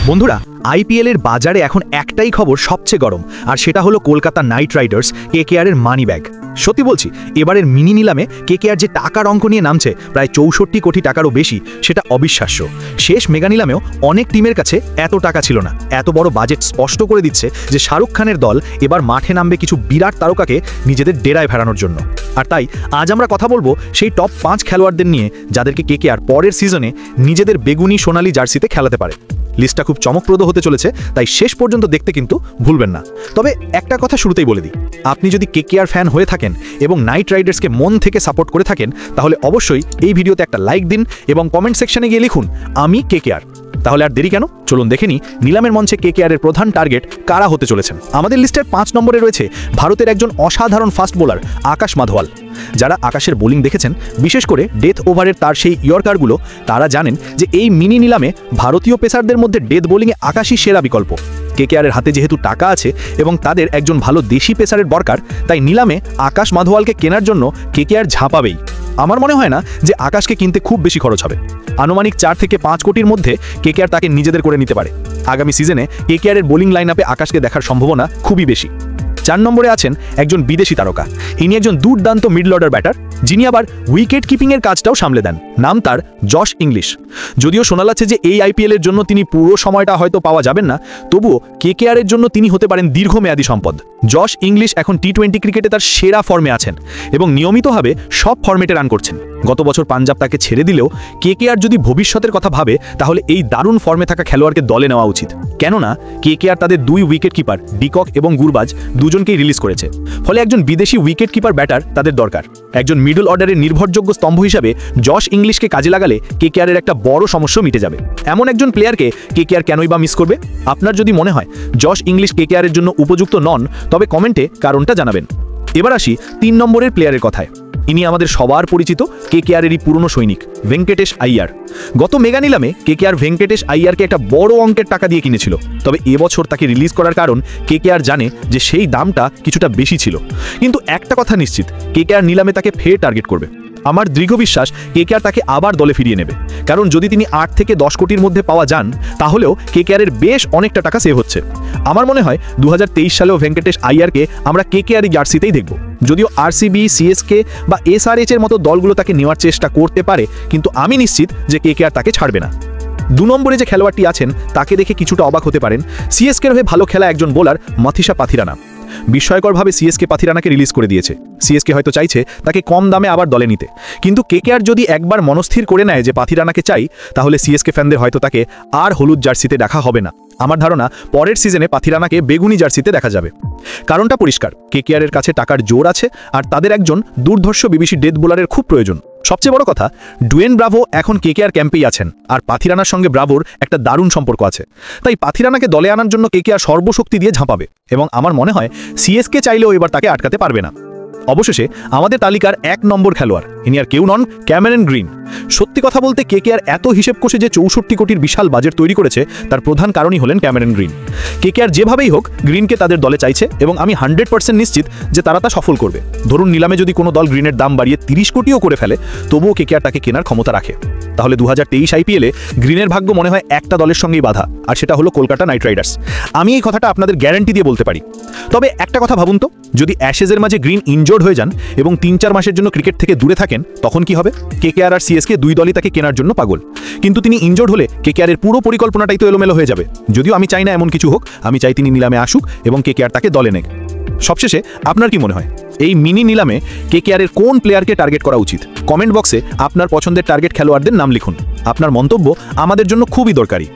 বন্ধুরা, আইপিএল এর বাজারে এখন একটাই খবর সবচেয়ে গরম, আর সেটা হলো কলকাতা নাইট রাইডার্স কেকেআর এর মানি ব্যাগ। সত্যি বলছি, এবারের মিনি নিলামে কেকেআর যে টাকার অঙ্ক নিয়ে নামছে প্রায় 64 কোটি টাকারও বেশি, সেটা অবিশ্বাস্য। শেষ মেগা নিলামেও অনেক টিমের কাছে এত টাকা ছিল না। এত বড় বাজেট স্পষ্ট করে দিচ্ছে যে শাহরুখ খানের দল এবার মাঠে নামবে কিছু বিরাট তারকাকে নিজেদের ডেরায় ফেরানোর জন্য। আর তাই আজ আমরা কথা বলবো সেই টপ 5 খেলোয়াড়দের নিয়ে যাদেরকে কেকেআর পরের সিজনে নিজেদের বেগুনি সোনালী জার্সিতে খেলাতে পারে। লিস্টটা খুব চমকপ্রদ হতে চলেছে, তাই শেষ পর্যন্ত দেখতে কিন্তু ভুলবেন না। তবে একটা কথা শুরুতেই বলে দিই, আপনি যদি কেকেআর ফ্যান হয়ে থাকেন এবং নাইট রাইডার্সকে মন থেকে সাপোর্ট করে থাকেন, তাহলে অবশ্যই এই ভিডিওতে একটা লাইক দিন এবং কমেন্ট সেকশনে গিয়ে লিখুন আমি কেকেআর। তাহলে আর দেরি কেন, চলুন দেখে নিই নিলামের মঞ্চে কেকেআর এর প্রধান টার্গেট কারা হতে চলেছেন। আমাদের লিস্টের 5 নম্বরে রয়েছে ভারতের একজন অসাধারণ ফাস্ট বোলার আকাশ মাধওয়াল। যারা আকাশের বোলিং দেখেছেন, বিশেষ করে ডেথ ওভারের তার সেই ইয়র্কারগুলো, তারা জানেন যে এই মিনি নিলামে ভারতীয় পেসারদের মধ্যে ডেথ বোলিংয়ে আকাশই সেরা বিকল্প। কেকেআরের হাতে যেহেতু টাকা আছে এবং তাদের একজন ভালো দেশি পেসারের দরকার, তাই নিলামে আকাশ মাধওয়ালকে কেনার জন্য কেকেআর ঝাঁপাবেই। আমার মনে হয় না যে আকাশকে কিনতে খুব বেশি খরচ হবে। আনুমানিক 4 থেকে 5 কোটির মধ্যে কেকেআর তাকে নিজেদের করে নিতে পারে। আগামী সিজনে কেকেআর এর বোলিং লাইন আপে আকাশকে দেখার সম্ভাবনা খুবই বেশি। 4 নম্বরে আছেন একজন বিদেশি তারকা। ইনি একজন দুর্দান্ত মিডল অর্ডার ব্যাটার, যিনি আবার উইকেট কিপিংয়ের কাজটাও সামলে দেন। নাম তার জশ ইংলিশ। যদিও শোনা যাচ্ছে যে এই আইপিএলের জন্য তিনি পুরো সময়টা হয়তো পাওয়া যাবেন না, তবুও কেকেআর এর জন্য তিনি হতে পারেন দীর্ঘমেয়াদী সম্পদ। জশ ইংলিশ এখন টি20 ক্রিকেটে তার সেরা ফর্মে আছেন এবং নিয়মিতভাবে সব ফর্মেটে রান করছেন। গত বছর পাঞ্জাব তাকে ছেড়ে দিলেও কেকেআর যদি ভবিষ্যতের কথা ভাবে, তাহলে এই দারুণ ফর্মে থাকা খেলোয়াড়কে দলে নেওয়া উচিত। কেননা কেকেআর তাদের 2 উইকেট কিপার ডিকক এবং গুরবাজ দুজনকেই রিলিজ করেছে। ফলে একজন বিদেশি উইকেট কিপার ব্যাটার তাদের দরকার। একজন মিডল অর্ডারের নির্ভরযোগ্য স্তম্ভ হিসাবে জশ ইংলিশকে কাজে লাগালে কেকেআর এর একটা বড় সমস্যা মিটে যাবে। এমন একজন প্লেয়ারকে কেকেআর কেনই বা মিস করবে? আপনার যদি মনে হয় জশ ইংলিশ কেকেআর এর জন্য উপযুক্ত নন, তবে কমেন্টে কারণটা জানাবেন। এবার আসি 3 নম্বরের প্লেয়ারের কথায়। ইনি আমাদের সবার পরিচিত কেকেআরেরই পুরনো সৈনিক ভেঙ্কটেশ আইয়ার। গত মেগা নিলামে কেকেআর ভেঙ্কটেশ আইয়ারকে একটা বড় অঙ্কের টাকা দিয়ে কিনেছিল। তবে এবছর তাকে রিলিজ করার কারণ কেকেআর জানে যে সেই দামটা কিছুটা বেশি ছিল। কিন্তু একটা কথা নিশ্চিত, কেকেআর নিলামে তাকে ফের টার্গেট করবে। আমার দৃঢ় বিশ্বাস কেকেআর তাকে আবার দলে ফিরিয়ে নেবে, কারণ যদি তিনি 8 থেকে 10 কোটির মধ্যে পাওয়া যান, তাহলেও কেকেআর এর বেশ অনেকটা টাকা সেভ হচ্ছে। আমার মনে হয় 2023 সালেও ভেঙ্কটেশ আইয়ারকে আমরা কেকেআর জার্সিতেই দেখব। যদিও আরসিবি, সিএসকে বা এসআরএইচ এর মতো দলগুলো তাকে নেওয়ার চেষ্টা করতে পারে, কিন্তু আমি নিশ্চিত যে কেকেআর তাকে ছাড়বে না। 2 নম্বরে যে খেলোয়াড়টি আছেন তাকে দেখে কিছুটা অবাক হতে পারেন। সিএসকের হয়ে ভালো খেলা একজন bowler Matheesha Pathirana. বিস্ময়করভাবে CSK পাথিরানাকে release করে দিয়েছে। সিএসকে হয়তো চাইছে তাকে কম দামে আবার দলে নিতে, কিন্তু কেকেআর যদি একবার মনস্থির করে নেয় যে পাথিরানাকে চাই, তাহলে সিএসকে ফ্যানদের হয়তো তাকে আর হলুদ জার্সিতে দেখা হবে না। আমার ধারণা পরের সিজনে পাথিরানাকে বেগুনি জার্সিতে দেখা যাবে। কারণটা পরিষ্কার, কেকেআর এর কাছে টাকার জোর আছে, আর তাদের একজন দুর্ধর্ষ বিদেশি ডেথ বোলারের খুব প্রয়োজন। সবচেয়ে বড় কথা, ডুয়েন ব্রাভো এখন কেকেআর ক্যাম্পেই আছেন, আর পাথিরানার সঙ্গে ব্রাভোর একটা দারুণ সম্পর্ক আছে। তাই পাথিরানাকে দলে আনার জন্য কেকেআর সর্বশক্তি দিয়ে ঝাঁপাবে, এবং আমার মনে হয় সিএসকে চাইলেও এবার তাকে আটকাতে পারবে না। অবশেষে আমাদের তালিকার 1 নম্বর খেলোয়াড়, ইনি আর কেউ নন, ক্যামেরন গ্রিন। সত্যি কথা বলতে কেকেআর এত হিসেব কষে যে 64 কোটির বিশাল বাজেট তৈরি করেছে, তার প্রধান কারণই হলেন ক্যামেরন গ্রিন। কেকেআর যেভাবেই হোক গ্রিনকে তাদের দলে চাইছে, এবং আমি 100% নিশ্চিত যে তারা তা সফল করবে। ধরুন নিলামে যদি কোনো দল গ্রিনের দাম বাড়িয়ে 30 কোটিও করে ফেলে, তবুও কেকেআর তাকে কেনার ক্ষমতা রাখে। তাহলে 2023 আইপিএলে গ্রিনের ভাগ্য মনে হয় একটা দলের সঙ্গেই বাধা, আর সেটা হলো কলকাতা নাইট রাইডার্স। আমি এই কথাটা আপনাদের গ্যারান্টি দিয়ে বলতে পারি। তবে একটা কথা ভাবুন তো, যদি অ্যাশেজের মাঝে গ্রিন ইনজোর্ড হয়ে যান এবং 3-4 মাসের জন্য ক্রিকেট থেকে দূরে থাকেন, তখন কি হবে? কেকেআর আর সিএসকে 2 দলই তাকে কেনার জন্য পাগল, কিন্তু তিনি ইনজোর্ড হলে কেকেআর এর পুরো পরিকল্পনাটাই তো এলোমেলো হয়ে যাবে। যদিও আমি চাই না এমন কিছু হোক, আমি চাই তিনি নিলামে আসুক এবং কেকেআর তাকে দলে নেক। সবশেষে আপনার কি মনে হয়, এই মিনি নিলামে কেকেআর এর কোন প্লেয়ারকে টার্গেট করা উচিত? কমেন্ট বক্সে আপনার পছন্দের টার্গেট খেলোয়াড়দের নাম লিখুন। আপনার মন্তব্য আমাদের জন্য খুবই দরকারি।